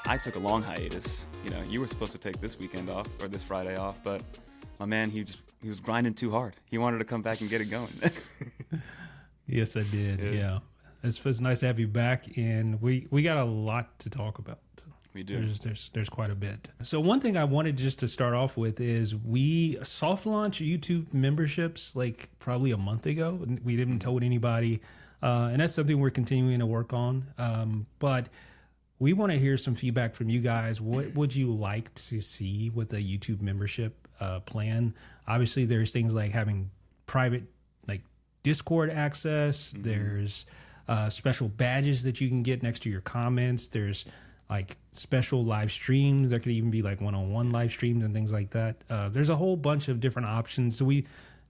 I took a long hiatus. You were supposed to take this weekend off or this Friday off, but my man, he was grinding too hard. He wanted to come back and get it going. Yes, I did. Yeah. It's nice to have you back, and we got a lot to talk about. We do. There's quite a bit. So one thing I wanted just to start off with is we soft launched YouTube memberships like probably a month ago. We didn't told anybody, and that's something we're continuing to work on. But we want to hear some feedback from you guys. What would you like to see with a YouTube membership plan? Obviously, there's things like having private like Discord access. Mm-hmm. There's special badges that you can get next to your comments. There's like special live streams. There could even be like one-on-one live streams and things like that. There's a whole bunch of different options. So we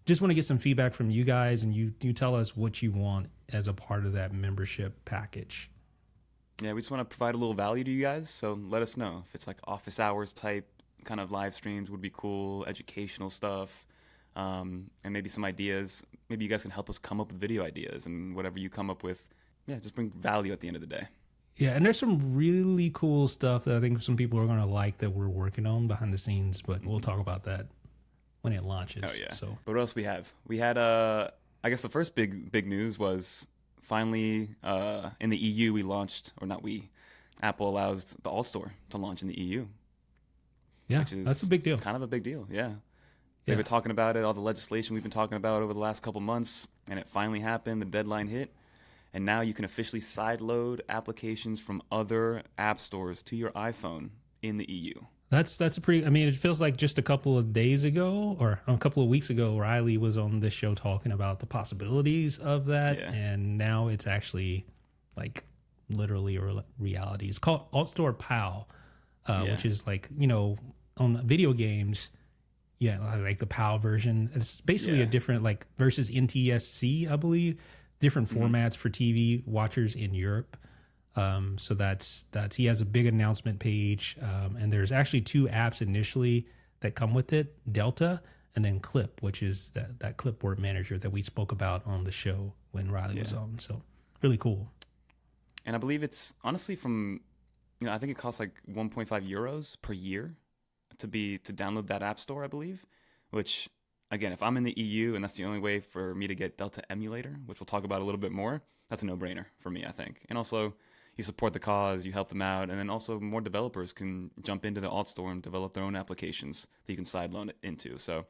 just want to get some feedback from you guys, and you tell us what you want as a part of that membership package. Yeah, we just want to provide a little value to you guys. So let us know if it's like office hours type kind of live streams would be cool, educational stuff, and maybe some ideas. Maybe you guys can help us come up with video ideas, and whatever you come up with, just bring value at the end of the day. Yeah, and there's some really cool stuff that I think some people are going to like that we're working on behind the scenes, but we'll talk about that when it launches. Oh, yeah. So, but what else we have? We had, I guess the first big news was finally in the EU we launched, or not we, Apple allows the AltStore to launch in the EU. Yeah, which is that's a big deal. Kind of a big deal, yeah. They've been talking about it, all the legislation we've been talking about over the last couple months, and it finally happened, the deadline hit. And now you can officially sideload applications from other app stores to your iPhone in the EU. That's a pretty. I mean, it feels like just a couple of days ago or a couple of weeks ago, Riley was on this show talking about the possibilities of that, and now it's actually like literally a reality. It's called AltStore PAL, which is like on video games. Yeah, like the PAL version. It's basically a different like versus NTSC, I believe. Different formats for TV watchers in Europe. So that's he has a big announcement page, and there's actually two apps initially that come with it: Delta and then Clip, which is that clipboard manager that we spoke about on the show when Riley was on. So really cool. And I believe it's honestly from I think it costs like 1.5 euros per year to download that app store, I believe, which. Again, if I'm in the EU and that's the only way for me to get Delta Emulator, which we'll talk about a little bit more, that's a no-brainer for me, I think. And also, you support the cause, you help them out, and then also more developers can jump into the AltStore and develop their own applications that you can sideload it into. So,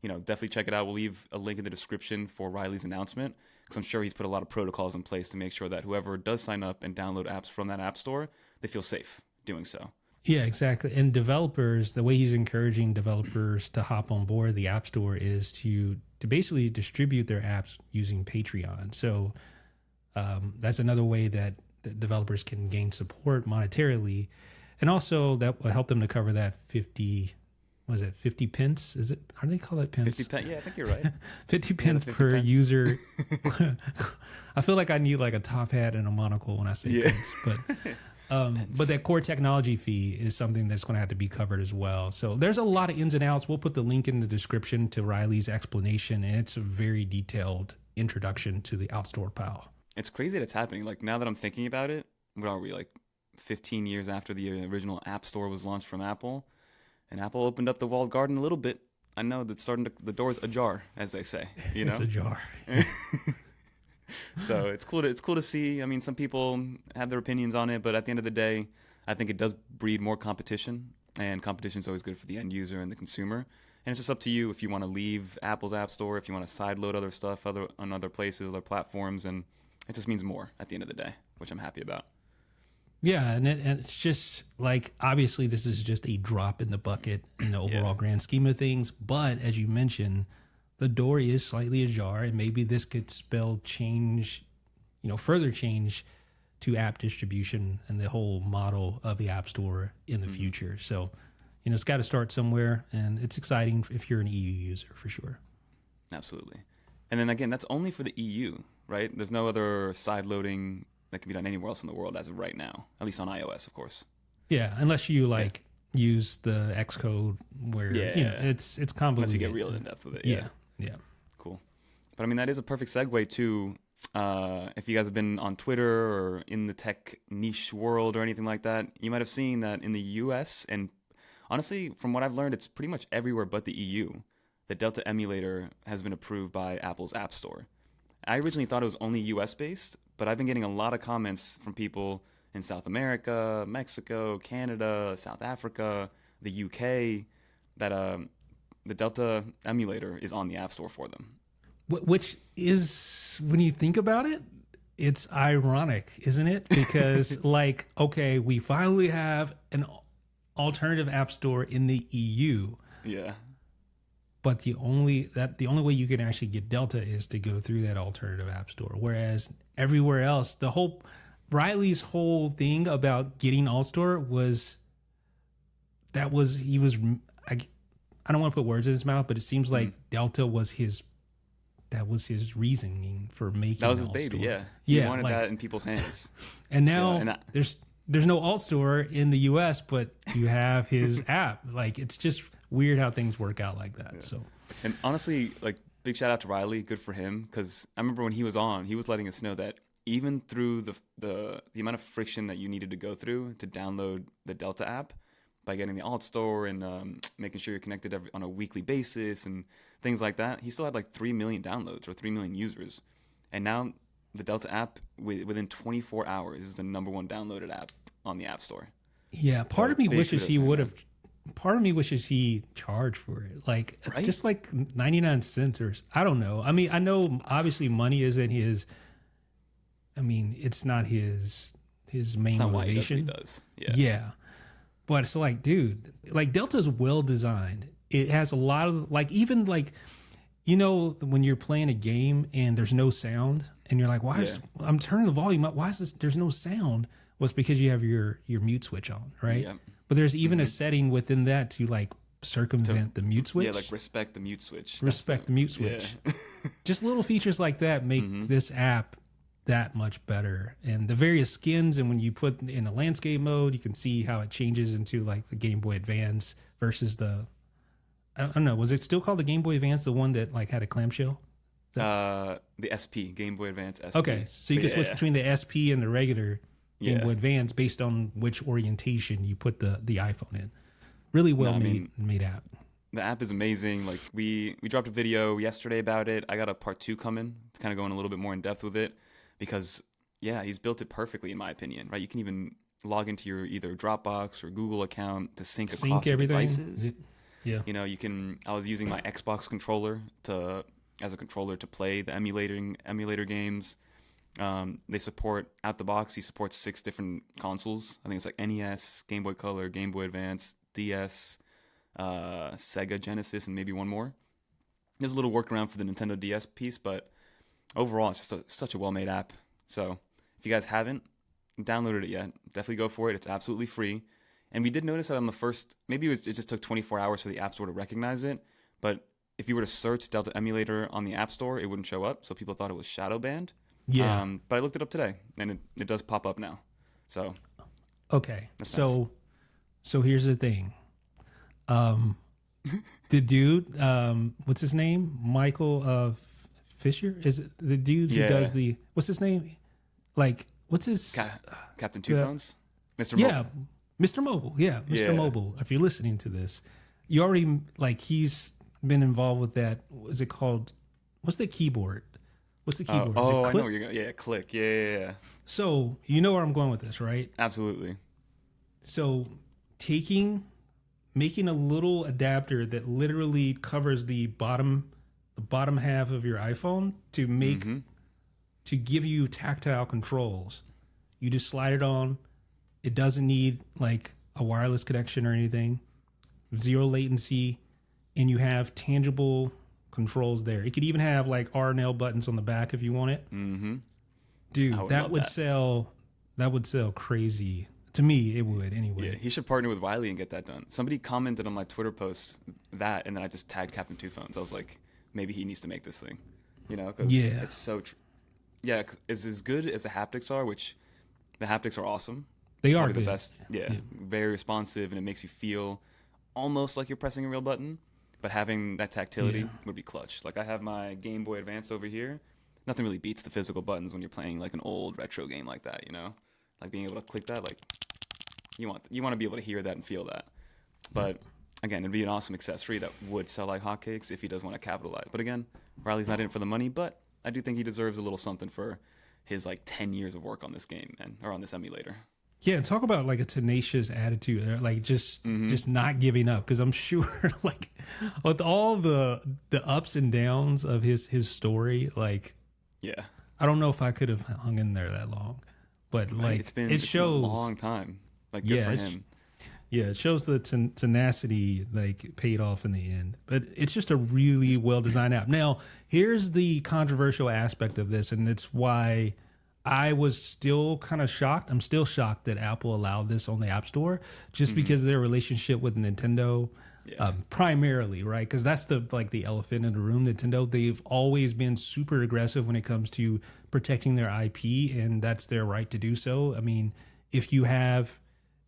definitely check it out. We'll leave a link in the description for Riley's announcement, because I'm sure he's put a lot of protocols in place to make sure that whoever does sign up and download apps from that app store, they feel safe doing so. Yeah, exactly. And developers, the way he's encouraging developers to hop on board the App Store is to basically distribute their apps using Patreon. So that's another way that developers can gain support monetarily. And also that will help them to cover that 50 pence? Is it? How do they call it, pence? 50 pence, yeah, I think you're right. 50 pence 50 per pence. User. I feel like I need like a top hat and a monocle when I say pence, but that core technology fee is something that's going to have to be covered as well. So there's a lot of ins and outs. We'll put the link in the description to Riley's explanation, and it's a very detailed introduction to the AltStore PAL. It's crazy that it's happening. Like now that I'm thinking about it, what are we, like 15 years after the original App Store was launched from Apple? And Apple opened up the walled garden a little bit. I know that's the door's ajar, as they say. It's ajar. So it's cool to see. I mean, some people have their opinions on it, but at the end of the day, I think it does breed more competition, and competition is always good for the end user and the consumer. And it's just up to you if you want to leave Apple's App Store, if you want to sideload other stuff on other places, other platforms, and it just means more at the end of the day, which I'm happy about. Yeah, and it's just like, obviously this is just a drop in the bucket in the overall grand scheme of things, but as you mentioned, the door is slightly ajar, and maybe this could spell change, further change to app distribution and the whole model of the App Store in the future. So, it's got to start somewhere, and it's exciting if you're an EU user for sure. Absolutely. And then again, that's only for the EU, right? There's no other side loading that can be done anywhere else in the world as of right now, at least on iOS, of course. Yeah, unless you use the Xcode where it's convoluted. Unless you get real in depth with it. Yeah. Cool. But I mean, that is a perfect segue to If you guys have been on Twitter or in the tech niche world or anything like that, you might have seen that in the US, and honestly, from what I've learned, it's pretty much everywhere but the EU. The Delta Emulator has been approved by Apple's App Store. I originally thought it was only US based, but I've been getting a lot of comments from people in South America, Mexico, Canada, South Africa, the UK, that the Delta Emulator is on the App Store for them. Which is, when you think about it, it's ironic, isn't it? Because like, okay, we finally have an alternative app store in the EU. Yeah. But the only way you can actually get Delta is to go through that alternative app store. Whereas everywhere else, Riley's whole thing about getting AltStore was I don't want to put words in his mouth, but it seems like Delta was his reasoning for making that was his AltStore. baby. Yeah, he wanted that in people's hands. And now there's no AltStore in the US, but you have his app. Like, it's just weird how things work out like that. Yeah. So, and honestly, like, big shout out to Riley. Good for him, because I remember when he was on, he was letting us know that even through the amount of friction that you needed to go through to download the Delta app, by getting the AltStore and making sure you're connected on a weekly basis and things like that, he still had like 3 million downloads or 3 million users. And now the Delta app, within 24 hours, is the #1 downloaded app on the App Store. Yeah, part of me wishes he would have. Part of me wishes he charged for it, like, right? Just like 99 cents or I don't know. I mean, I know obviously money isn't his. I mean, it's not his main motivation. Why he does what he does. Yeah. But it's like, dude, like, Delta's well designed. It has a lot of, like, even like, you know, when you're playing a game and there's no sound and you're like, I'm turning the volume up. Why is this? There's no sound. Well, it's because you have your mute switch on, right? Yeah. But there's even a setting within that to like circumvent the mute switch. Yeah, like respect the mute switch. Respect the mute switch. Yeah. Just little features like that make this app that much better. And the various skins, and when you put in a landscape mode, you can see how it changes into like the Game Boy Advance versus I don't know, was it still called the Game Boy Advance, the one that like had a clamshell? The SP, Game Boy Advance SP. Okay, so you can switch between the SP and the regular Game Boy Advance based on which orientation you put the iPhone in. Really well made app. The app is amazing. Like, we dropped a video yesterday about it. I got a part 2 coming to kind of go in a little bit more in depth with it. Because, he's built it perfectly, in my opinion, right? You can even log into your either Dropbox or Google account to sync across everything. Devices. Yeah. You know, I was using my Xbox controller as a controller to play the emulator games. They support, out the box, he supports 6 different consoles. I think it's like NES, Game Boy Color, Game Boy Advance, DS, Sega Genesis, and maybe one more. There's a little workaround for the Nintendo DS piece, but overall, it's just such a well-made app. So if you guys haven't downloaded it yet, definitely go for it. It's absolutely free. And we did notice that on the first, maybe it just took 24 hours for the App Store to recognize it. But if you were to search Delta Emulator on the App Store, it wouldn't show up. So people thought it was shadow banned. Yeah. But I looked it up today, and it does pop up now. So. Okay. So here's the thing. The dude, what's his name? Michael Fisher? Is it the dude who does what's his name? Like, what's his Captain Two Phones? Mr. Mobile. Yeah, Mr. Mobile. Yeah, Mr. Mobile. If you're listening to this, you already, like, he's been involved with that. What is it called? What's the keyboard? What's the keyboard? I know where you're going. Yeah, click. Yeah. So you know where I'm going with this, right? Absolutely. So making a little adapter that literally covers the bottom half of your iPhone to make to give you tactile controls. You just slide it on. It doesn't need like a wireless connection or anything. 0 latency, and you have tangible controls there. It could even have like R and L buttons on the back if you want it. Mm-hmm. Dude, that would sell crazy. To me, it would anyway. Yeah, he should partner with Wiley and get that done. Somebody commented on my Twitter post that, and then I just tagged Captain Two Phones. I was like, maybe he needs to make this thing, you know? Cause it's so. It's as good as the haptics are, which the haptics are awesome. They are the best. Yeah, very responsive, and it makes you feel almost like you're pressing a real button. But having that tactility would be clutch. Like, I have my Game Boy Advance over here. nothing really beats the physical buttons when you're playing like an old retro game like that, you know? Like being able to click that, like you want to be able to hear that and feel that. But again, it'd be an awesome accessory that would sell like hotcakes if he does want to capitalize. But again, Riley's not in it for the money, but I do think he deserves a little something for his like 10 years of work on this game or on this emulator. Yeah, talk about like a tenacious attitude, like just not giving up. Because I'm sure, like, with all the ups and downs of his story, like, yeah, I don't know if I could have hung in there that long. But like, it's been a long time. Like, good for him. Yeah, it shows the tenacity like paid off in the end. But it's just a really well designed app. Now, here's the controversial aspect of this, and it's why I was still kind of shocked. I'm still shocked that Apple allowed this on the App Store, just because of their relationship with Nintendo, primarily, right? Because that's the elephant in the room. Nintendo, they've always been super aggressive when it comes to protecting their IP, and that's their right to do so. I mean, if you have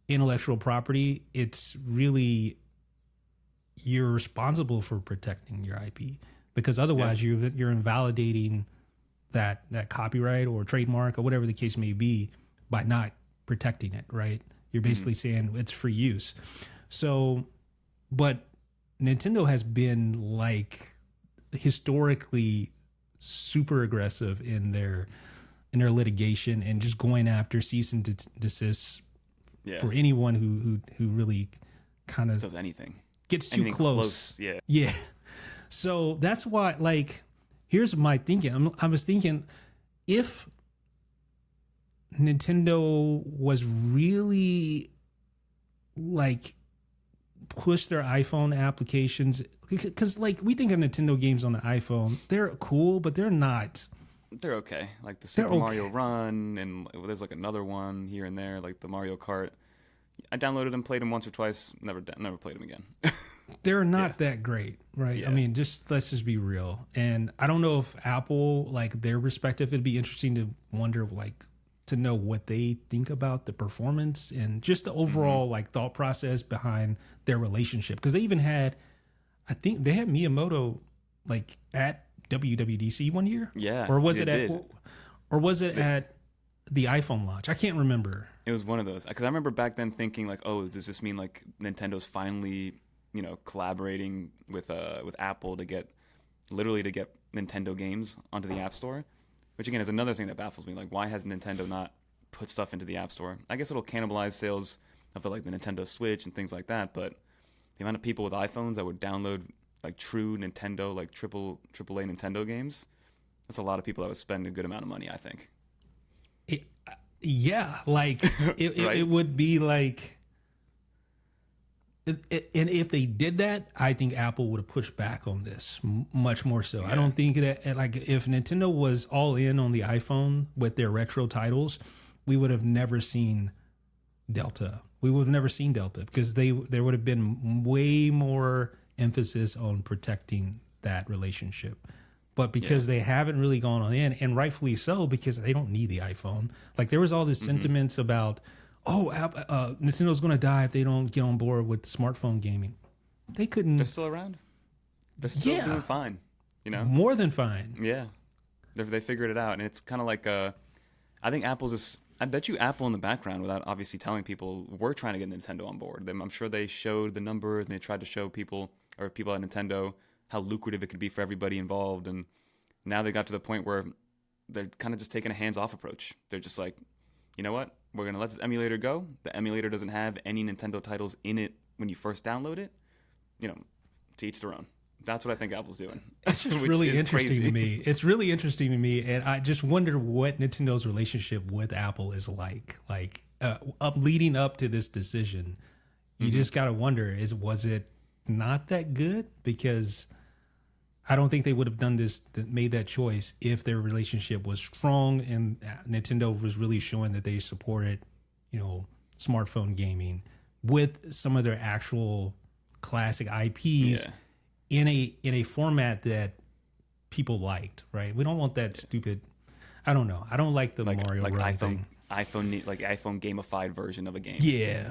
intellectual property, it's really, you're responsible for protecting your IP, because otherwise you're invalidating that copyright or trademark or whatever the case may be by not protecting it, right? You're basically saying it's for use. So, but Nintendo has been like historically super aggressive in their litigation and just going after cease and desist for anyone who really kind of does anything, gets too close. Yeah. So that's why, like, here's my thinking. I was thinking, if Nintendo was really like push their iPhone applications, because like we think of Nintendo games on the iPhone, they're cool, but they're not. They're okay. Like the Super Mario Run, and there's like another one here and there, like the Mario Kart. I downloaded them, played them once or twice, never played them again. They're not that great, right? Yeah. I mean, let's just be real. And I don't know if Apple, like their perspective, it'd be interesting to wonder, like, to know what they think about the performance and just the overall like thought process behind their relationship. Because they even had, I think they had Miyamoto like at WWDC one year. Yeah. Or was it at the iPhone launch? I can't remember. It was one of those, because I remember back then thinking like, oh, does this mean like Nintendo's finally, collaborating with Apple to get Nintendo games onto the App Store? Which again is another thing that baffles me. Like, why has Nintendo not put stuff into the App Store? I guess it'll cannibalize sales of the Nintendo Switch and things like that. But the amount of people with iPhones that would download like true Nintendo, like AAA Nintendo games, that's a lot of people that would spend a good amount of money, I think. Yeah, like it would be like, and if they did that, I think Apple would have pushed back on this much more so. Yeah. I don't think that, like, if Nintendo was all in on the iPhone with their retro titles, we would have never seen Delta. We would have never seen Delta, because there would have been way more emphasis on protecting that relationship. But because they haven't really gone on in, and rightfully so, because they don't need the iPhone. Like, there was all this sentiments about, Nintendo's going to die if they don't get on board with smartphone gaming. They couldn't. They're still around. They're still doing fine. More than fine. Yeah, they figured it out, and it's kind of like I think Apple's just. I bet you Apple in the background, without obviously telling people, we're trying to get Nintendo on board. I'm sure they showed the numbers and they tried to show people at Nintendo how lucrative it could be for everybody involved, and now they got to the point where they're kind of just taking a hands-off approach. They're just like, you know what? We're going to let this emulator go. The emulator doesn't have any Nintendo titles in it when you first download it. To each their own. That's what I think Apple's doing. It's just really interesting to me. It's really interesting to me, and I just wonder what Nintendo's relationship with Apple is like. Like, leading up to this decision, you just got to wonder, was it not that good? Because I don't think they would have made that choice if their relationship was strong and Nintendo was really showing that they supported, smartphone gaming with some of their actual classic IPs in a format that people liked, right? We don't want that stupid. I don't know. I don't like the Mario Run thing. iPhone gamified version of a game. Yeah,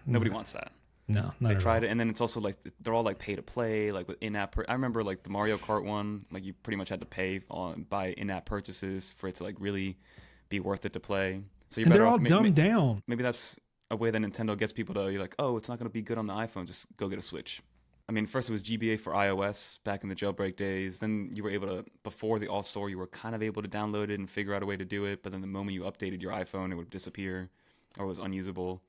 nobody wants that. No, They not at tried all. it, and then it's also like they're all like pay to play, like with in-app. I remember like the Mario Kart one, like you pretty much had to pay on buy in-app purchases for it to like really be worth it to play. So you're And better they're all off. dumbed down. Maybe that's a way that Nintendo gets people to be like, oh, it's not going to be good on the iPhone. Just go get a Switch. I mean, first it was GBA for iOS back in the jailbreak days. Then you were able to, before the AltStore, you were kind of able to download it and figure out a way to do it. But then the moment you updated your iPhone, it would disappear or was unusable.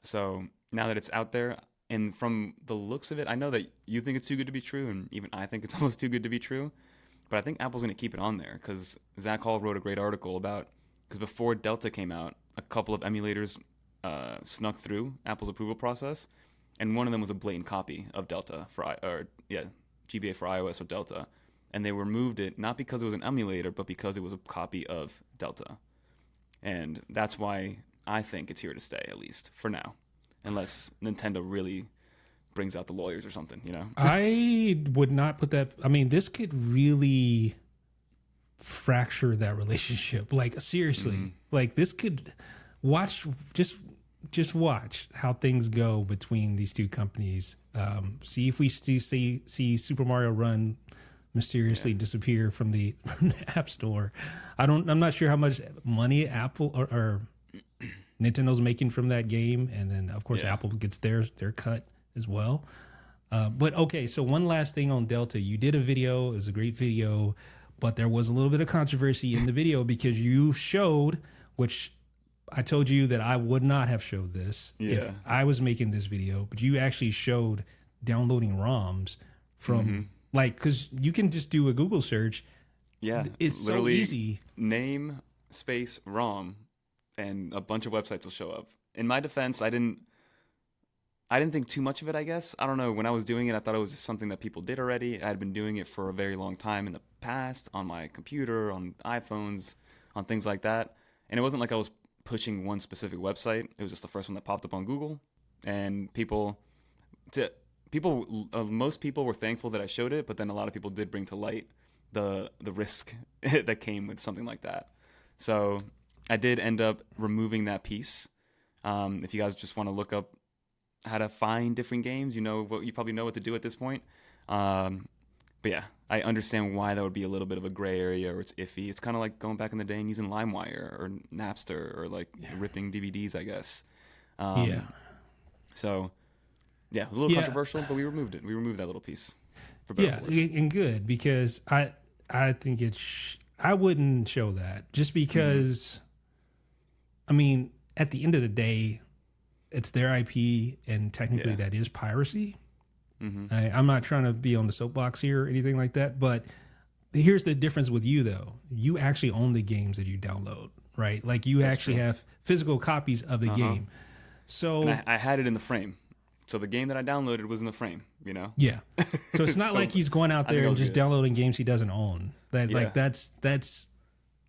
So now that it's out there, and from the looks of it, I know that you think it's too good to be true, and even I think it's almost too good to be true. But I think Apple's going to keep it on there because Zach Hall wrote a great article about, because before Delta came out, a couple of emulators snuck through Apple's approval process, and one of them was a blatant copy of Delta GBA for iOS or Delta, and they removed it not because it was an emulator, but because it was a copy of Delta, and that's why I think it's here to stay, at least for now, unless Nintendo really brings out the lawyers or something, you know? I would not put that. I mean, this could really fracture that relationship. Like seriously, like this could watch just watch how things go between these two companies. See if we see Super Mario Run mysteriously disappear from the App Store. I'm not sure how much money Apple or Nintendo's making from that game, and then of course Apple gets their cut as well. But okay, so one last thing on Delta. You did a video. It was a great video, but there was a little bit of controversy in the video because you showed, which I told you that I would not have showed this if I was making this video, but you actually showed downloading ROMs from like, because you can just do a Google search. Yeah, it's so easy. Name space ROM, and a bunch of websites will show up. In my defense, I didn't think too much of it, I guess. I don't know. When I was doing it, I thought it was just something that people did already. I had been doing it for a very long time in the past on my computer, on iPhones, on things like that. And it wasn't like I was pushing one specific website. It was just the first one that popped up on Google. And most people were thankful that I showed it, but then a lot of people did bring to light the risk that came with something like that. So I did end up removing that piece. If you guys just want to look up how to find different games, you probably know what to do at this point. But yeah, I understand why that would be a little bit of a gray area, or it's iffy. It's kind of like going back in the day and using LimeWire or Napster or like ripping DVDs, I guess. So yeah, it was a little controversial, but we removed it. We removed that little piece. For better or worse. And good, because I think I wouldn't show that just because. I mean, at the end of the day, it's their IP, and technically that is piracy. I'm not trying to be on the soapbox here or anything like that, but here's the difference with you, though. You actually own the games that you download, right? Like you actually have physical copies of the game. So and I had it in the frame. So the game that I downloaded was in the frame, Yeah. So it's not like he's going out there and just downloading games he doesn't own. Like that's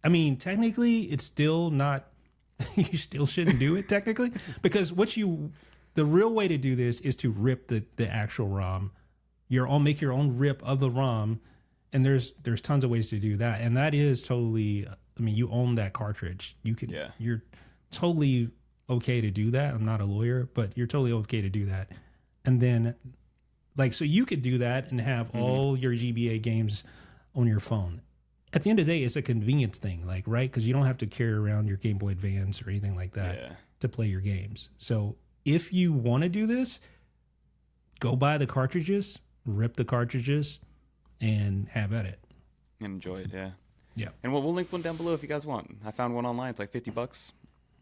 I mean, technically it's still not you still shouldn't do it technically, because the real way to do this is to rip the actual ROM. Make your own rip of the ROM, and there's tons of ways to do that, and that is totally. I mean, you own that cartridge. You're totally okay to do that. I'm not a lawyer, but you're totally okay to do that. And then, so you could do that and have all your GBA games on your phone. At the end of the day, it's a convenience thing, right? Because you don't have to carry around your Game Boy Advance or anything like that to play your games. So if you want to do this, go buy the cartridges, rip the cartridges, and have at it. And enjoy it, yeah. Yeah. And we'll link one down below if you guys want. I found one online. It's like $50.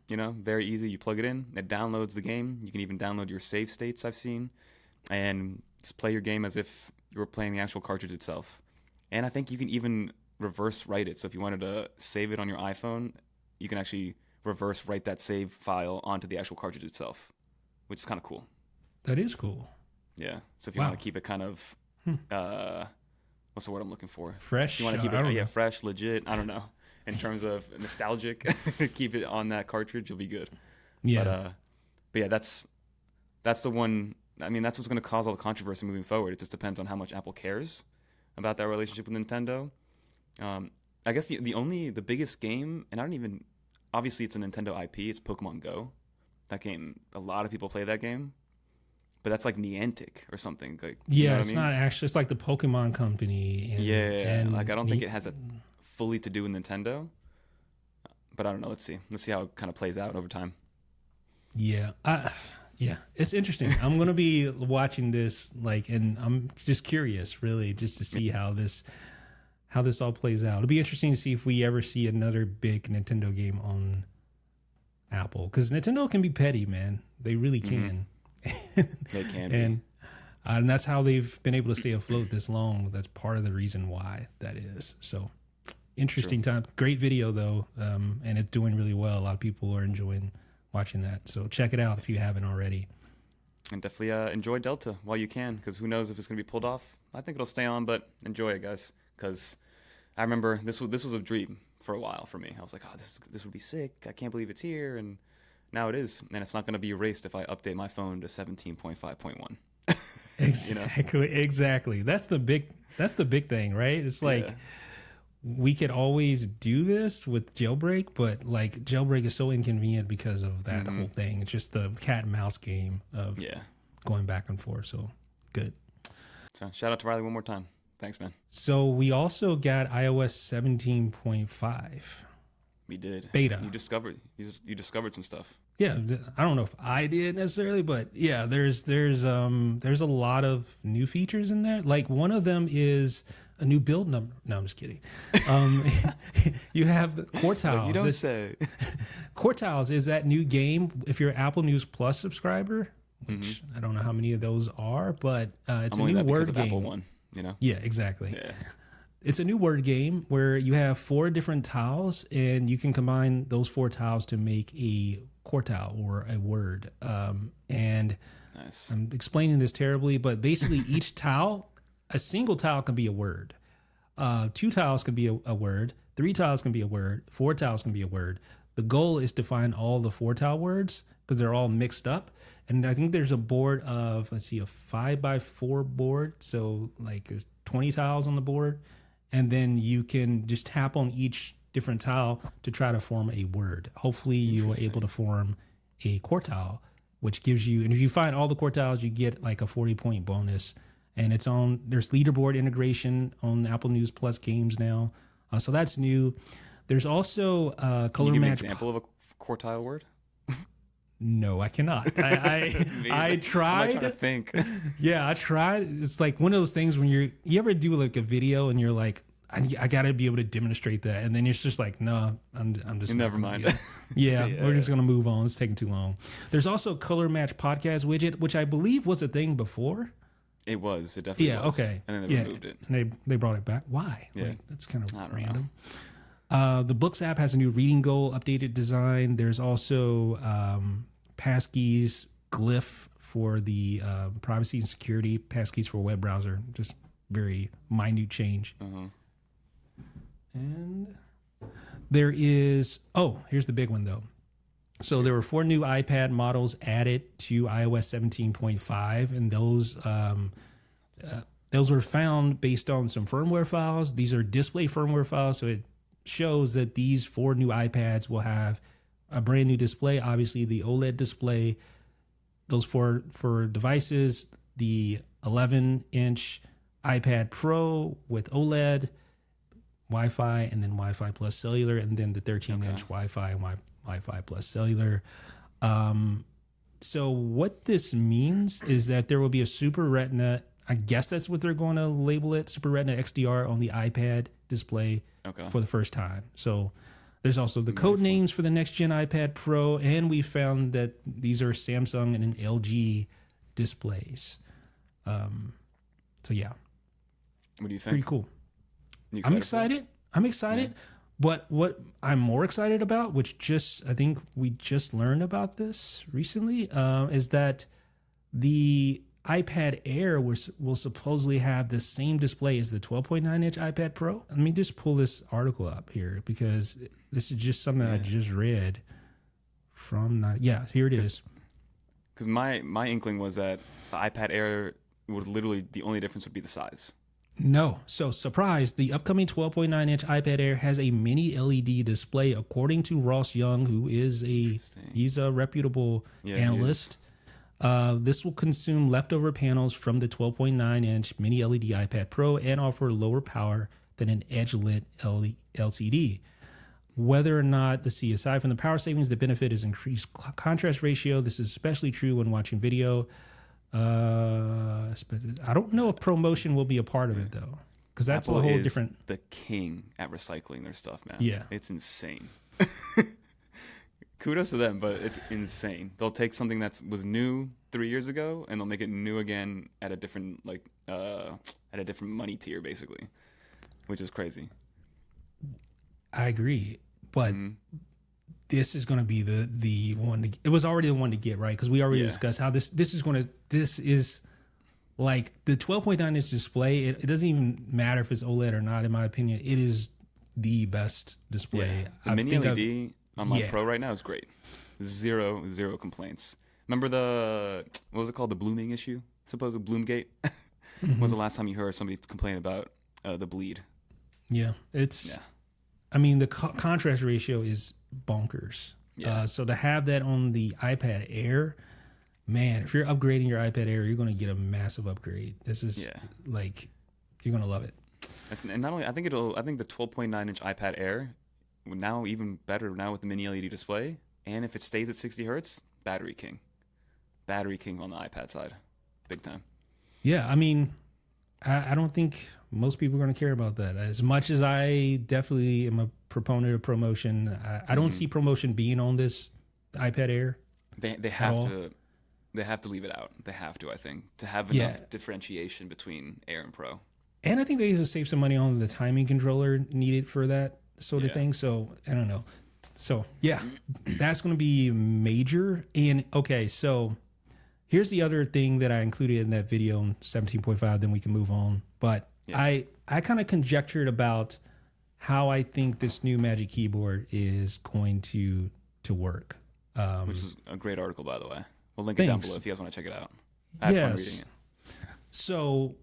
Very easy. You plug it in. It downloads the game. You can even download your save states, I've seen. And just play your game as if you were playing the actual cartridge itself. And I think you can even reverse write it. So if you wanted to save it on your iPhone, you can actually reverse write that save file onto the actual cartridge itself, which is kind of cool. That is cool. Yeah. So if you want to keep it kind of, what's the word I'm looking for? Fresh. You want to keep it, fresh, legit. I don't know. In terms of nostalgic, keep it on that cartridge. You'll be good. Yeah. But yeah, that's the one. I mean, that's what's going to cause all the controversy moving forward. It just depends on how much Apple cares about that relationship with Nintendo. I guess the biggest game, and obviously it's a Nintendo IP, it's Pokemon Go. That game, a lot of people play that game. but that's like Niantic or something. Like, Yeah, what I it's mean? not actually. It's like the Pokemon company. And, Yeah, and like I don't think it has a fully to do with Nintendo, but I don't know. Let's see. Let's see how it kind of plays out over time. Yeah, yeah, it's interesting. I'm gonna be watching this, like, and I'm just curious, really, just to see how this all plays out. It'll be interesting to see if we ever see another big Nintendo game on Apple, because Nintendo can be petty, man. They really can. They can be. And that's how they've been able to stay afloat this long. That's part of the reason why that is. So interesting time. Great video though, and it's doing really well. A lot of people are enjoying watching that. So check it out if you haven't already. And definitely enjoy Delta while you can, because who knows if it's going to be pulled off. I think it'll stay on, but enjoy it, guys, because I remember this was a dream for a while for me. I was like, oh, this would be sick. I can't believe it's here, and now it is. And it's not going to be erased if I update my phone to 17.5.1. Exactly. That's the big thing, right? It's like we could always do this with jailbreak, but like jailbreak is so inconvenient because of that whole thing. It's just the cat and mouse game of going back and forth. So good. So shout out to Riley one more time. Thanks, man. So we also got iOS 17.5. We did. Beta. You discovered some stuff. Yeah, I don't know if I did necessarily, but yeah, there's a lot of new features in there. Like one of them is a new build number. No, I'm just kidding. You have the Quartiles. You don't say. Quartiles is that new game. If you're an Apple News Plus subscriber, which I don't know how many of those are, but it's a new word game. Apple One, you know. Yeah, exactly. Yeah. It's a new word game where you have 4 different tiles, and you can combine those 4 tiles to make a quartile or a word. And nice. I'm explaining this terribly, but basically each tile, a single tile can be a word. 2 tiles can be a word. 3 tiles can be a word. 4 tiles can be a word. The goal is to find all the 4 tile words because they're all mixed up. And I think there's a board of, a 5x4 board. So like there's 20 tiles on the board. And then you can just tap on each different tile to try to form a word. Hopefully you are able to form a quartile, which gives you, and if you find all the quartiles, you get like a 40-point bonus. And there's leaderboard integration on Apple News Plus games now. So that's new. There's also color Can you give me an match. example of a quartile word? No, I cannot. I tried. I'm trying to think. Yeah, I tried. It's like one of those things when you ever do like a video and you're like, I got to be able to demonstrate that, and then it's just like, no, I'm just never mind. Yeah, we're just gonna move on. It's taking too long. There's also color match podcast widget, which I believe was a thing before. It was. It definitely was. Okay. And then they removed it. And they brought it back. Why? Yeah. Like, that's kind of don't random. The Books app has a new reading goal updated design. There's also passkeys, glyph for the privacy and security, passkeys for a web browser. Just very minute change. And there is, here's the big one though. So there were 4 new iPad models added to iOS 17.5, and those were found based on some firmware files. These are display firmware files, so it shows that these 4 new iPads will have a brand new display. Obviously, the OLED display. Those for devices, the 11-inch iPad Pro with OLED, Wi-Fi, and then Wi-Fi plus cellular, and then the 13-inch Wi-Fi and Wi-Fi plus cellular. So what this means is that there will be a Super Retina. I guess that's what they're going to label it, Super Retina XDR on the iPad display for the first time. So there's also the code names for the next gen iPad Pro, and we found that these are Samsung and LG displays. So yeah. What do you think? Pretty cool. I'm excited. Yeah. But what I'm more excited about, which I think we just learned about this recently, is that the iPad Air will supposedly have the same display as the 12.9-inch iPad Pro. Let me just pull this article up here because this is just something I just read from. Here it is. Because my inkling was that the iPad Air would literally, the only difference would be the size. No. So, surprise, the upcoming 12.9-inch iPad Air has a mini LED display, according to Ross Young, who is he's a reputable analyst. This will consume leftover panels from the 12.9-inch mini LED iPad Pro and offer lower power than an edge-lit LCD. Whether or not, let's see, aside from the power savings, the benefit is increased contrast ratio. This is especially true when watching video. I don't know if ProMotion will be a part of it, though, because that's Apple a whole is different... the king at recycling their stuff, man. Yeah. It's insane. Kudos to them, but it's insane. They'll take something that was new 3 years ago and they'll make it new again at a different at a different money tier, basically, which is crazy. I agree, but this is going to be the one. It was already the one to get, right, because we already discussed how this is like the 12.9-inch display. It doesn't even matter if it's OLED or not. In my opinion, it is the best display. The mini LED on my Pro right now is great. Zero complaints. Remember what was it called? The blooming issue? Supposed Bloomgate? When was the last time you heard somebody complain about the bleed? Yeah, I mean, the contrast ratio is bonkers. Yeah. So to have that on the iPad Air, man, if you're upgrading your iPad Air, you're going to get a massive upgrade. This is like, you're going to love it. And not only, I think the 12.9-inch iPad Air, now even better now with the mini LED display, and if it stays at 60 hertz, battery king on the iPad side, big time. Yeah, I mean, I don't think most people are going to care about that. As much as I definitely am a proponent of ProMotion, I don't see ProMotion being on this iPad Air. They have to leave it out. They have to, I think, to have enough differentiation between Air and Pro. And I think they need to save some money on the timing controller needed for that sort of thing. So I don't know. So yeah, that's going to be major. And okay, so here's the other thing that I included in that video on 17.5. Then we can move on. But I kind of conjectured about how I think this new Magic Keyboard is going to work. Which is a great article, by the way. We'll link it down below if you guys want to check it out. I had fun reading it. So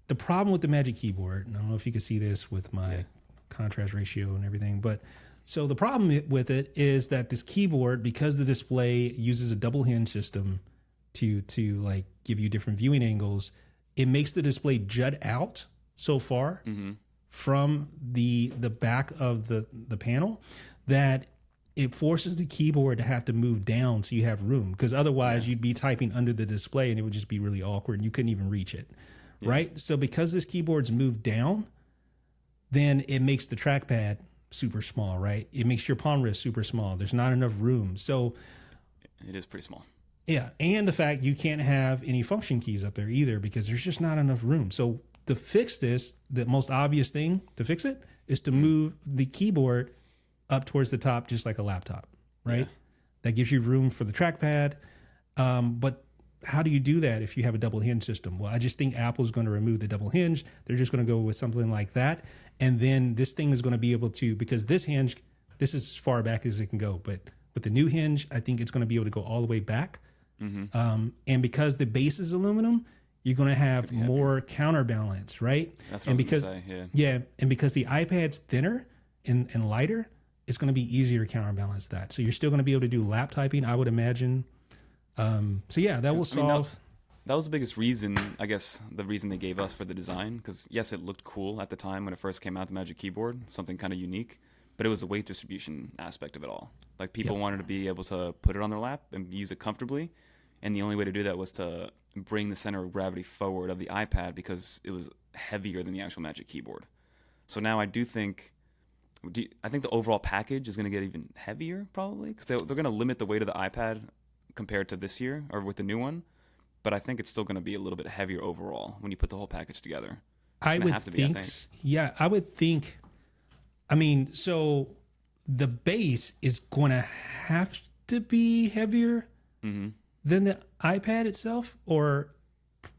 the problem with the Magic Keyboard, and I don't know if you can see this with my contrast ratio and everything, but so the problem with it is that this keyboard, because the display uses a double hinge system to like give you different viewing angles, it makes the display jut out so far from the back of the panel that it forces the keyboard to have to move down so you have room, because otherwise you'd be typing under the display and it would just be really awkward and you couldn't even reach it. Right? So because this keyboard's moved down, then it makes the trackpad super small, right? It makes your palm rest super small. There's not enough room. So it is pretty small. Yeah. And the fact you can't have any function keys up there either because there's just not enough room. So to fix this, the most obvious thing to fix it is to move the keyboard up towards the top, just like a laptop, right? Yeah. That gives you room for the trackpad. But how do you do that if you have a double hinge system? Well, I just think Apple's going to remove the double hinge. They're just going to go with something like that. And then this thing is going to be able to, because this hinge, this is as far back as it can go. But with the new hinge, I think it's going to be able to go all the way back. And because the base is aluminum, you're going to have more counterbalance, right? That's what I was going to say, yeah. And because the iPad's thinner and lighter, it's going to be easier to counterbalance that. So you're still going to be able to do lap typing, I would imagine. So yeah, that will solve. That was the biggest reason, I guess, the reason they gave us for the design. Because yes, it looked cool at the time when it first came out, the Magic Keyboard, something kind of unique. But it was the weight distribution aspect of it all. Like people wanted to be able to put it on their lap and use it comfortably. And the only way to do that was to bring the center of gravity forward of the iPad because it was heavier than the actual Magic Keyboard. So now I think the overall package is going to get even heavier probably because they're going to limit the weight of the iPad compared to this year or with the new one. But I think it's still going to be a little bit heavier overall when you put the whole package together. I would think. Yeah, I would think. I mean, so the base is going to have to be heavier than the iPad itself, or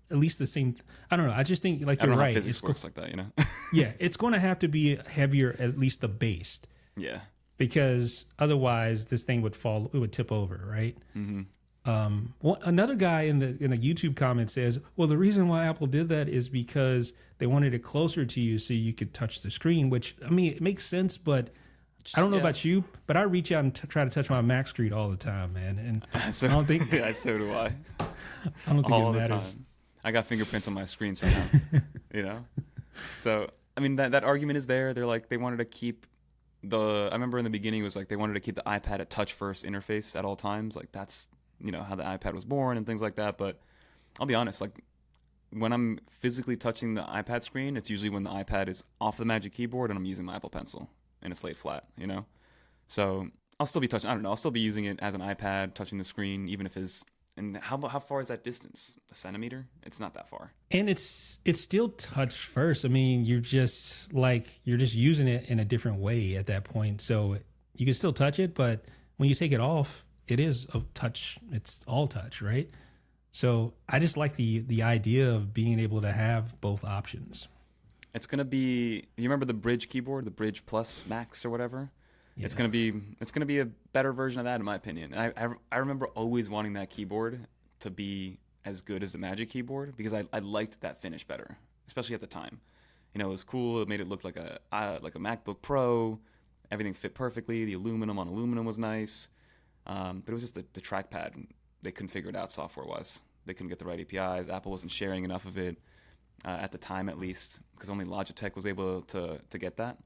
at least the same. I don't know. I just think like you're right. Physics works like that, you know. Yeah, it's going to have to be heavier, at least the base. Yeah. Because otherwise, this thing would fall. It would tip over, right? Well, another guy in a YouTube comment says, "Well, the reason why Apple did that is because they wanted it closer to you so you could touch the screen." Which I mean, it makes sense, but I don't know Yeah. about you, but I reach out and try to touch my Mac screen all the time, man. And So, I don't think yeah, so do I. I don't think All it the matters. time. I got fingerprints on my screen somehow. You know. So I mean that argument is there. They're like they wanted to keep I remember in the beginning it was like they wanted to keep the iPad at touch first interface at all times. Like that's how the iPad was born and things like that. But I'll be honest, like when I'm physically touching the iPad screen, it's usually when the iPad is off the Magic Keyboard and I'm using my Apple Pencil and it's laid flat. So I'll still be touching. I don't know. I'll still be using it as an iPad, touching the screen, even if it's. And how far is that distance? A centimeter? It's not that far. And it's still touch first. I mean, you're just using it in a different way at that point. So you can still touch it, but when you take it off, it is a touch. It's all touch, right? So I just like the idea of being able to have both options. It's gonna be. You remember the Bridge keyboard, the Bridge Plus Max or whatever? Yeah. It's gonna be a better version of that, in my opinion. And I remember always wanting that keyboard to be as good as the Magic Keyboard because I liked that finish better, especially at the time. It was cool. It made it look like a MacBook Pro. Everything fit perfectly. The aluminum on aluminum was nice, but it was just the trackpad. They couldn't figure it out software wise. They couldn't get the right APIs. Apple wasn't sharing enough of it at the time, at least, because only Logitech was able to get that.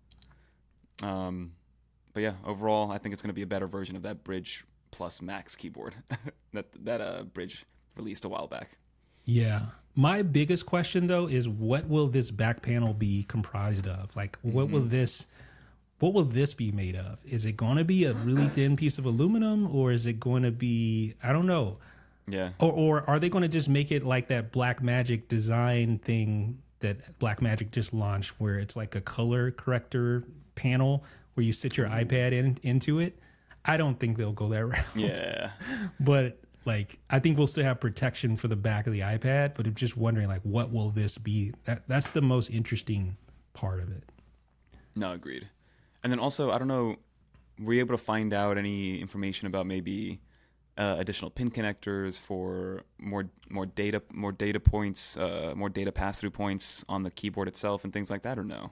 But yeah, overall, I think it's going to be a better version of that Bridge Plus Max keyboard that Bridge released a while back. Yeah. My biggest question though is what will this back panel be comprised of? Like what will this be made of? Is it going to be a really thin piece of aluminum or is it going to be, I don't know. Yeah. Or are they going to just make it like that Blackmagic design thing that Blackmagic just launched where it's like a color corrector panel where you sit your iPad into it? I don't think they'll go that route. Yeah. But like, I think we'll still have protection for the back of the iPad, but I'm just wondering, like, what will this be? That's the most interesting part of it. No, agreed. And then also, I don't know, were you able to find out any information about maybe additional pin connectors for more data points, more data pass through points on the keyboard itself and things like that, or no?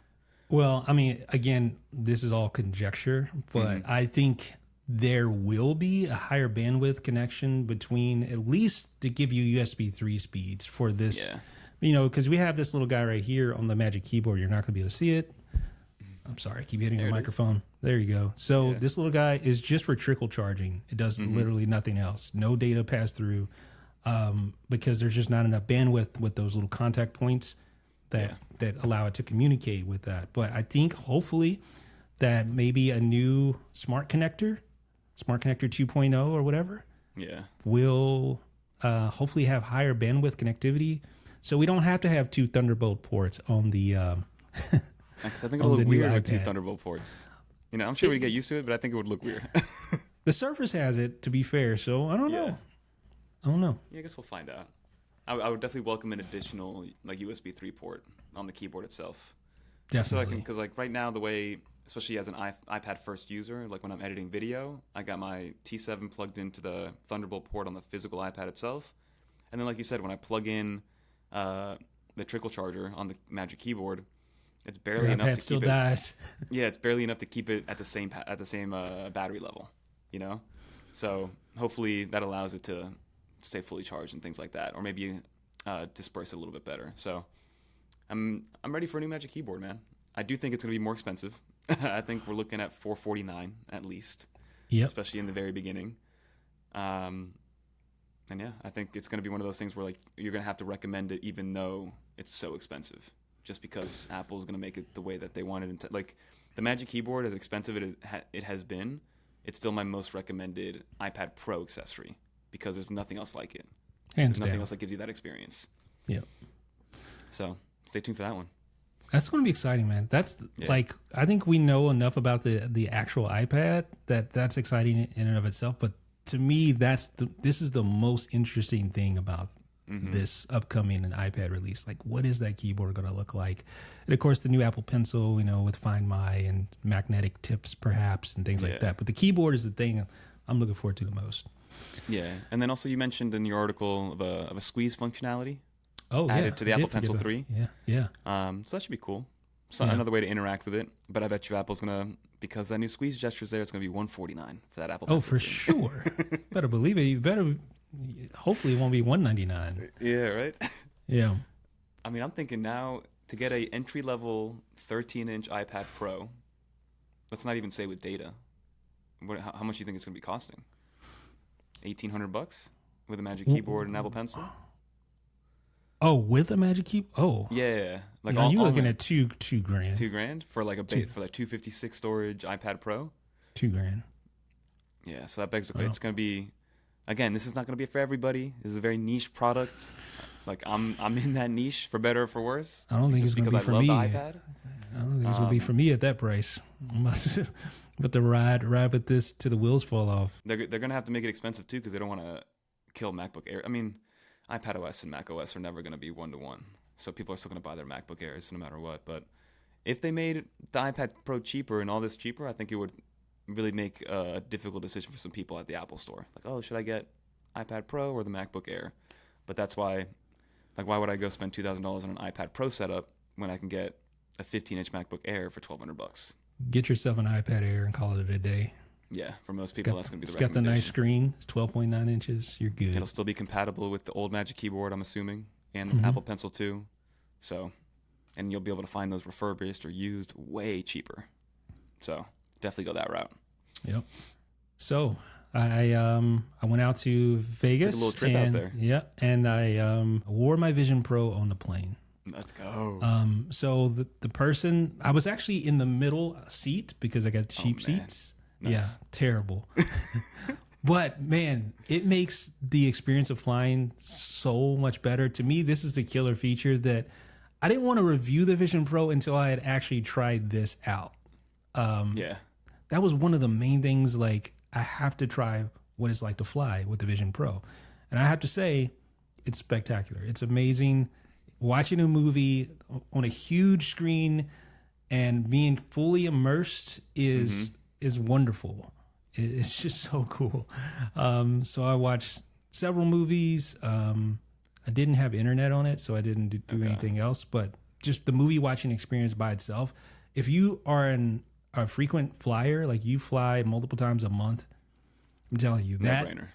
Well, I mean, again, this is all conjecture, but I think there will be a higher bandwidth connection between, at least to give you USB 3 speeds for this, because we have this little guy right here on the Magic Keyboard. You're not going to be able to see it. I'm sorry, I keep hitting the microphone. There you go. So this little guy is just for trickle charging. It does literally nothing else. No data pass through because there's just not enough bandwidth with those little contact points that allow it to communicate with that. But I think hopefully that maybe a new Smart Connector 2.0 or whatever, will hopefully have higher bandwidth connectivity. So we don't have to have two Thunderbolt ports on the Because I think it would look weird with two Thunderbolt ports. I'm sure we'd get used to it, but I think it would look weird. The Surface has it, to be fair, so I don't know. Yeah, I guess we'll find out. I would definitely welcome an additional like USB 3 port on the keyboard itself. Definitely. Because like right now, the way, especially as an iPad first user, like when I'm editing video, I got my T7 plugged into the Thunderbolt port on the physical iPad itself. And then like you said, when I plug in the trickle charger on the Magic Keyboard, it's barely enough to keep still dies. Yeah, it's barely enough to keep it at the same battery level, So hopefully that allows it to stay fully charged and things like that, or maybe disperse it a little bit better. So I'm ready for a new Magic Keyboard, man. I do think it's going to be more expensive. I think we're looking at $449 at least, especially in the very beginning. And yeah, I think it's going to be one of those things where like you're going to have to recommend it even though it's so expensive, just because Apple's going to make it the way that they want it. Like the Magic Keyboard, as expensive it has been, it's still my most recommended iPad Pro accessory because there's nothing else like it. There's nothing else that gives you that experience. Yeah. So stay tuned for that one. That's going to be exciting, man. That's like, I think we know enough about the actual iPad that's exciting in and of itself. But to me, this is the most interesting thing about this upcoming iPad release. Like, what is that keyboard going to look like? And of course, the new Apple Pencil, with Find My and magnetic tips, perhaps, and things like that. But the keyboard is the thing I'm looking forward to the most. Yeah, and then also you mentioned in your article of a squeeze functionality. Oh, added to the Apple Pencil 3. Yeah. So that should be cool. So another way to interact with it. But I bet you Apple's gonna, because that new squeeze gesture's there, it's gonna be $149 for that Apple Oh, Pencil for 2. sure. Better believe it. You better. Hopefully, it won't be $199. Yeah, right. Yeah. I mean, I'm thinking now to get a entry level 13-inch iPad Pro. Let's not even say with data. How much do you think it's gonna be costing? $1,800 with a Magic Keyboard and Apple Pencil. Oh, with a Magic Keyboard? Oh, Yeah, like are you looking online. at $2,000? $2,000 for like for like 256 storage iPad Pro. $2,000. Yeah, so that begs the question. It's gonna be, again, this is not gonna be for everybody. This is a very niche product. Like I'm in that niche for better or for worse. I don't think just it's gonna because be I for love me. the iPad. I don't think it's gonna be for me at that price. I'm about to ride with this till the wheels fall off. They're gonna have to make it expensive too because they don't want to kill MacBook Air. I mean, iPad OS and Mac OS are never gonna be 1-to-1, so people are still gonna buy their MacBook Airs no matter what. But if they made the iPad Pro cheaper and all this cheaper, I think it would really make a difficult decision for some people at the Apple Store. Like, oh, should I get iPad Pro or the MacBook Air? But that's why, like, why would I go spend $2,000 on an iPad Pro setup when I can get a 15-inch MacBook Air for $1,200? Get yourself an iPad Air and call it a day. Yeah, for most people, that's going to be the It's got the nice recommendation. screen. It's 12.9 inches. You're good. It'll still be compatible with the old Magic Keyboard, I'm assuming, and Mhm. Apple Pencil too. So, and you'll be able to find those refurbished or used way cheaper. So, definitely go that route. Yep. So I went out to Vegas. Took a little trip out there. Yeah, and I wore my Vision Pro on the plane. Let's go. So the person, I was actually in the middle seat because I got cheap man. seats. Nice. Yeah, terrible. But man, it makes the experience of flying so much better. To me, this is the killer feature that I didn't want to review the Vision Pro until I had actually tried this out. Yeah. That was one of the main things. Like, I have to try what it's like to fly with the Vision Pro. And I have to say, it's spectacular. It's amazing. Watching a movie on a huge screen and being fully immersed is wonderful. It's just so cool. So I watched several movies. I didn't have internet on it, so I didn't do anything else. But just the movie watching experience by itself. If you are a frequent flyer, like you fly multiple times a month, I'm telling you No-brainer.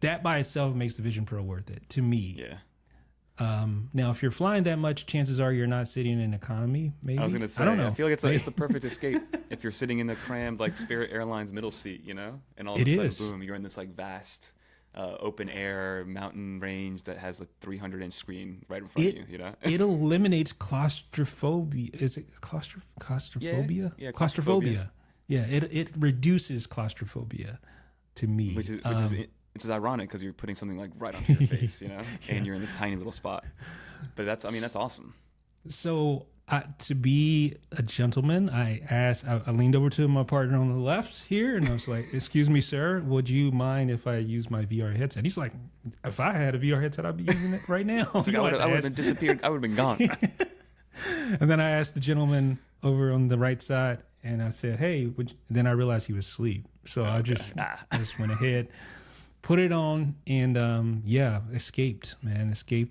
that by itself makes the Vision Pro worth it to me. Yeah. Now, if you're flying that much, chances are you're not sitting in economy. Maybe I was gonna say. I don't know. I feel like it's a perfect escape if you're sitting in the crammed like Spirit Airlines middle seat, you know, and all of It a sudden, is. boom, you're in this like vast open air mountain range that has a 300-inch screen right in front of you. You know, It eliminates claustrophobia. Is it claustrophobia? Yeah, claustrophobia. Yeah, it reduces claustrophobia to me. which is ironic because you're putting something like right onto your face, you know, and you're in this tiny little spot. But that's awesome. So to be a gentleman, I leaned over to my partner on the left here, and I was like, "Excuse me, sir, would you mind if I use my VR headset?" He's like, "If I had a VR headset, I'd be using it right now." It's like I would have been disappeared. I would have been gone. And then I asked the gentleman over on the right side, and I said, "Hey," then I realized he was asleep, so I just went ahead, put it on, and escaped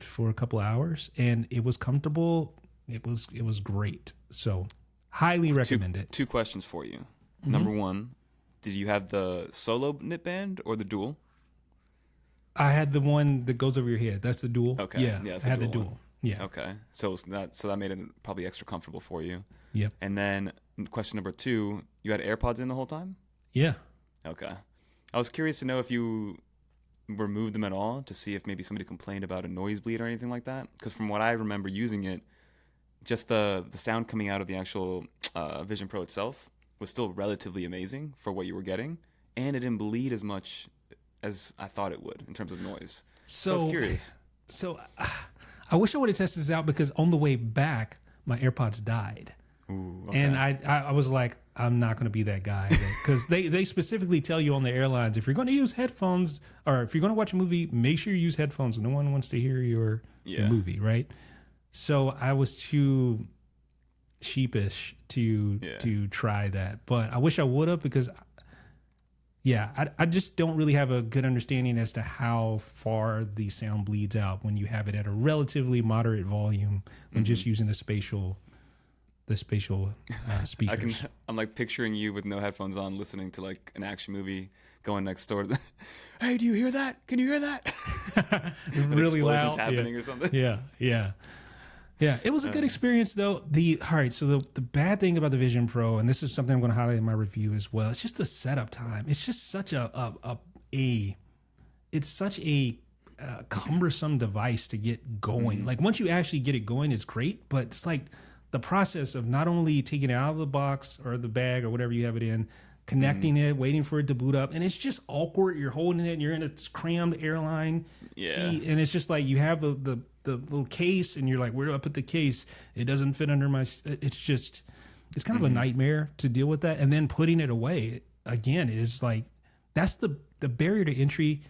for a couple of hours, and it was comfortable. It was great. So highly recommend it. Two questions for you. Number one, did you have the solo knit band or the dual? I had the one that goes over your head. That's the dual. Okay. Yeah, it's I had the dual dual. one. Yeah. Okay. So that made it probably extra comfortable for you. Yep. And then question number two, you had AirPods in the whole time? Yeah. Okay. I was curious to know if you removed them at all to see if maybe somebody complained about a noise bleed or anything like that. Because from what I remember using it, just the sound coming out of the actual Vision Pro itself was still relatively amazing for what you were getting, and it didn't bleed as much as I thought it would in terms of noise. So I was curious. So I wish I would have tested this out because on the way back, my AirPods died. Ooh, okay. And I was like, I'm not going to be that guy. Because they specifically tell you on the airlines, if you're going to use headphones or if you're going to watch a movie, make sure you use headphones. No one wants to hear your movie, right? So I was too sheepish to try that. But I wish I would have because, I just don't really have a good understanding as to how far the sound bleeds out when you have it at a relatively moderate volume when just using a spatial the spatial speakers. I'm like picturing you with no headphones on, listening to like an action movie, going next door. Hey, do you hear that? Can you hear that? Really loud. Happening or something. Yeah, yeah. Yeah, it was a good experience though. All right, so the bad thing about the Vision Pro, and this is something I'm going to highlight in my review as well, it's just the setup time. It's just such it's such a cumbersome device to get going. Like once you actually get it going, it's great, but it's like the process of not only taking it out of the box or the bag or whatever you have it in, connecting it, waiting for it to boot up, and it's just awkward. You're holding it, and you're in a crammed airline seat, and it's just like you have the little case, and you're like, where do I put the case? It doesn't fit under my. It's kind of a nightmare to deal with that, and then putting it away again is like that's the barrier to entry,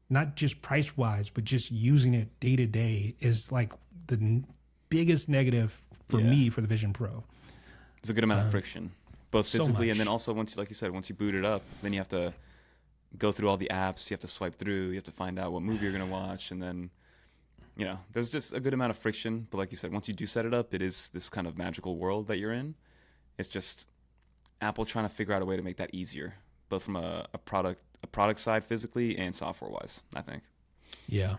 not just price wise, but just using it day to day is like the biggest negative for me for the Vision Pro. There's a good amount of friction, both physically and then also once you boot it up, then you have to go through all the apps. You have to swipe through. You have to find out what movie you're going to watch, and then. There's just a good amount of friction, but like you said, once you do set it up, it is this kind of magical world that you're in. It's just Apple trying to figure out a way to make that easier, both from a product side physically and software wise, I think. Yeah.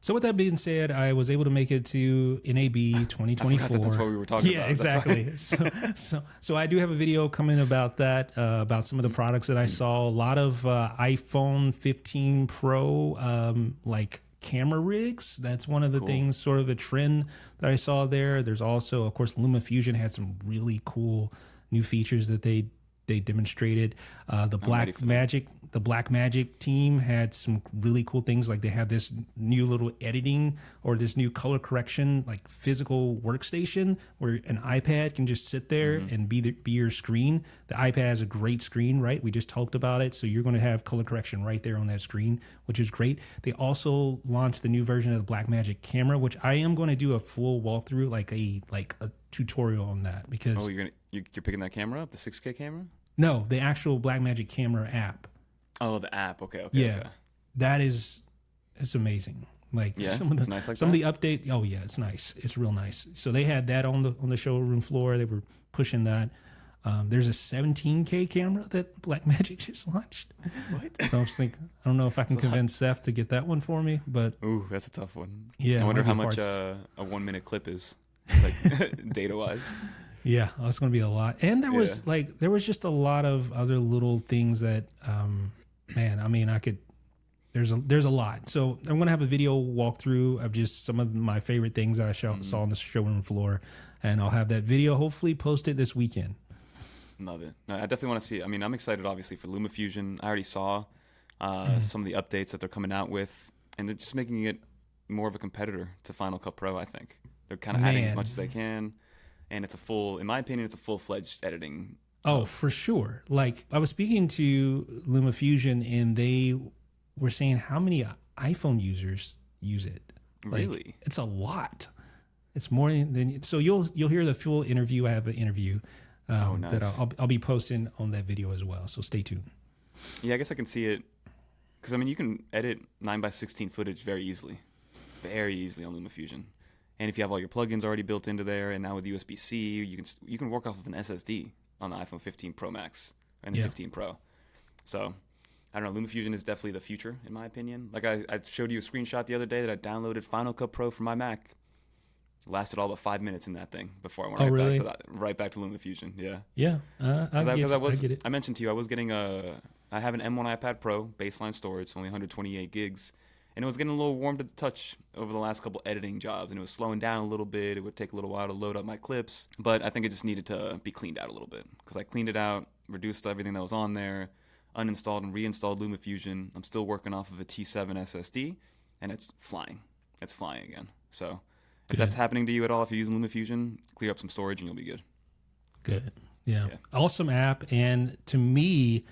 So with that being said, I was able to make it to NAB 2024. That's what we were talking about. Yeah, exactly. So I do have a video coming about that, about some of the products that I saw. A lot of iPhone 15 Pro, like camera rigs. That's one of the things, sort of a trend that I saw there. There's also, of course, LumaFusion had some really cool new features that they demonstrated. The Blackmagic team had some really cool things. Like they have this new little editing or this new color correction, like physical workstation where an iPad can just sit there and be your screen. The iPad has a great screen, right? We just talked about it. So you're going to have color correction right there on that screen, which is great. They also launched the new version of the Blackmagic camera, which I am going to do a full walkthrough, like a tutorial on that, because you're picking that camera up, the 6K camera? No, the actual Blackmagic camera app. Oh, the app. Okay. Yeah, okay. that is, it's amazing. Like some of the, it's nice like some of the update. Oh yeah, it's nice. It's real nice. So they had that on the showroom floor. They were pushing that. There's a 17K camera that Blackmagic just launched. What? So I was thinking, I don't know if I can convince Seth to get that one for me, but ooh, that's a tough one. Yeah, I wonder how much a 1 minute clip is, like data wise. Yeah, that's going to be a lot. And there was just a lot of other little things that, man, I mean, there's a lot. So I'm going to have a video walkthrough of just some of my favorite things that I saw on the showroom floor. And I'll have that video hopefully posted this weekend. Love it. No, I definitely want to see it. I mean, I'm excited obviously for LumaFusion. I already saw some of the updates that they're coming out with, and they're just making it more of a competitor to Final Cut Pro, I think. They're kind of adding as much as they can. And in my opinion, it's a full-fledged editing. Oh, for sure. Like I was speaking to LumaFusion and they were saying how many iPhone users use it. Like, really? It's a lot. It's more than, so you'll hear the full interview. I have an interview nice. that I'll be posting on that video as well. So stay tuned. Yeah, I guess I can see it. Because I mean, you can edit 9:16 footage very easily on LumaFusion. And if you have all your plugins already built into there, and now with USB-C, you can work off of an SSD on the iPhone 15 Pro Max and the 15 Pro. So I don't know. LumaFusion is definitely the future, in my opinion. Like I showed you a screenshot the other day that I downloaded Final Cut Pro from my Mac. It lasted all but 5 minutes in that thing before I went right back to LumaFusion. Yeah. Yeah. I mentioned to you I was getting I have an M1 iPad Pro baseline storage, only 128 gigs. And it was getting a little warm to the touch over the last couple editing jobs, and it was slowing down a little bit. It would take a little while to load up my clips, but I think it just needed to be cleaned out a little bit because I cleaned it out, reduced everything that was on there, uninstalled and reinstalled LumaFusion. I'm still working off of a T7 SSD, and it's flying. It's flying again. So if that's happening to you at all, if you're using LumaFusion, clear up some storage and you'll be good. Good. Yeah. Awesome app. And to me,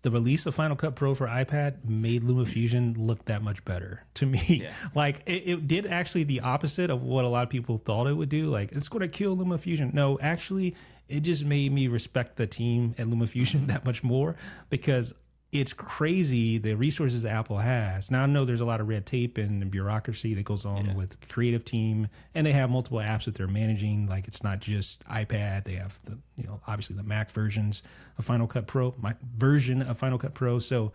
the release of Final Cut Pro for iPad made LumaFusion look that much better to me. Yeah. Like it did actually the opposite of what a lot of people thought it would do. Like it's going to kill LumaFusion. No, actually, it just made me respect the team at LumaFusion that much more because it's crazy the resources that Apple has. Now I know there's a lot of red tape and bureaucracy that goes on with the creative team, and they have multiple apps that they're managing. Like it's not just iPad; they have the obviously the Mac versions of Final Cut Pro, my version of Final Cut Pro. So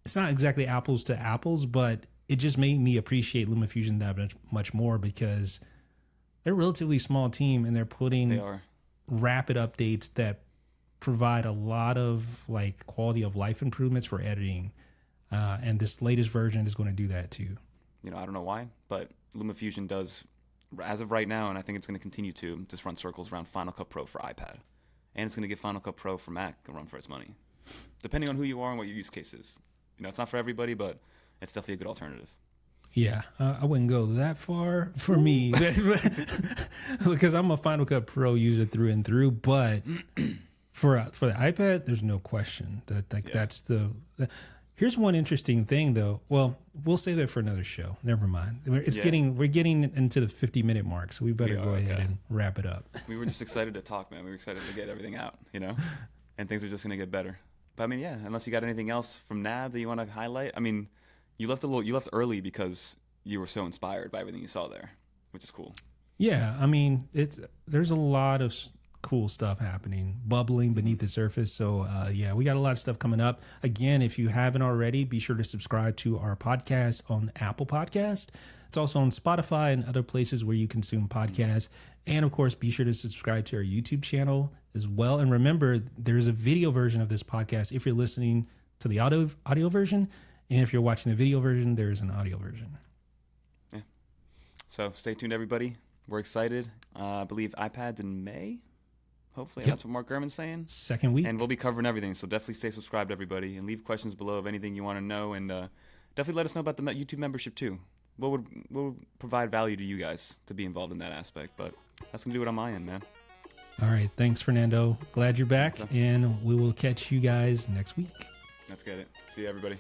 it's not exactly apples to apples, but it just made me appreciate LumaFusion that much more because they're a relatively small team and they're putting rapid updates that provide a lot of like quality of life improvements for editing, and this latest version is going to do that too. I don't know why, but LumaFusion does, as of right now, and I think it's going to continue to just run circles around Final Cut Pro for iPad, and it's going to give Final Cut Pro for Mac a run for its money, depending on who you are and what your use case is. It's not for everybody, but it's definitely a good alternative. Yeah, I wouldn't go that far for me because I'm a Final Cut Pro user through and through, but for the iPad, there's no question that that's the. Here's one interesting thing, though. Well, we'll save that for another show. Never mind. We're getting into the 50-minute mark, so we better go ahead and wrap it up. We were just excited to talk, man. We were excited to get everything out, and things are just gonna get better. But I mean, yeah. Unless you got anything else from NAB that you want to highlight, I mean, you left early because you were so inspired by everything you saw there, which is cool. Yeah, I mean, there's a lot of cool stuff happening, bubbling beneath the surface. So yeah, we got a lot of stuff coming up. Again, if you haven't already, be sure to subscribe to our podcast on Apple Podcast. It's also on Spotify and other places where you consume podcasts. And of course, be sure to subscribe to our YouTube channel as well. And remember, there's a video version of this podcast if you're listening to the audio version. And if you're watching the video version, there's an audio version. Yeah. So stay tuned, everybody. We're excited. I believe iPads in May. Hopefully that's what Mark Gurman's saying. Second week. And we'll be covering everything. So definitely stay subscribed, everybody. And leave questions below of anything you want to know. And definitely let us know about the YouTube membership, too. What would provide value to you guys to be involved in that aspect? But that's going to do it on my end, man. All right. Thanks, Fernando. Glad you're back. And we will catch you guys next week. Let's get it. See you, everybody.